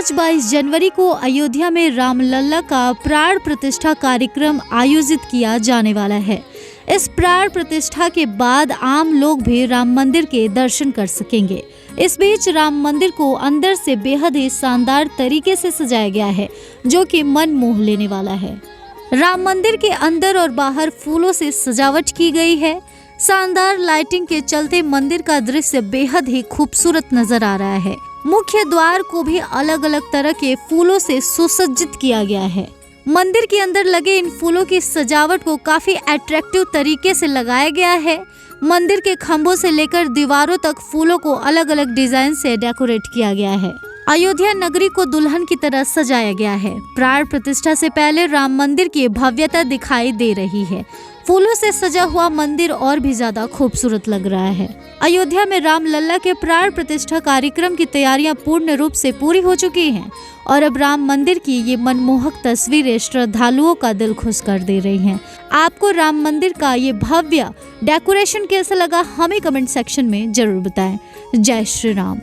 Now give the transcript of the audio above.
आज 22 जनवरी को अयोध्या में रामलला का प्राण प्रतिष्ठा कार्यक्रम आयोजित किया जाने वाला है। इस प्राण प्रतिष्ठा के बाद आम लोग भी राम मंदिर के दर्शन कर सकेंगे। इस बीच राम मंदिर को अंदर से बेहद ही शानदार तरीके से सजाया गया है, जो कि मन मोह लेने वाला है। राम मंदिर के अंदर और बाहर फूलों से सजावट की गई है। शानदार लाइटिंग के चलते मंदिर का दृश्य बेहद ही खूबसूरत नजर आ रहा है। मुख्य द्वार को भी अलग अलग तरह के फूलों से सुसज्जित किया गया है। मंदिर के अंदर लगे इन फूलों की सजावट को काफी अट्रैक्टिव तरीके से लगाया गया है। मंदिर के खंभों से लेकर दीवारों तक फूलों को अलग अलग डिजाइन से डेकोरेट किया गया है। अयोध्या नगरी को दुल्हन की तरह सजाया गया है। प्राण प्रतिष्ठा से पहले राम मंदिर की भव्यता दिखाई दे रही है। फूलों से सजा हुआ मंदिर और भी ज्यादा खूबसूरत लग रहा है। अयोध्या में रामलला के प्राण प्रतिष्ठा कार्यक्रम की तैयारियां पूर्ण रूप से पूरी हो चुकी हैं और अब राम मंदिर की ये मनमोहक तस्वीरें श्रद्धालुओं का दिल खुश कर दे रही हैं। आपको राम मंदिर का ये भव्य डेकोरेशन कैसा लगा, हमें कमेंट सेक्शन में जरूर बताएं। जय श्री राम।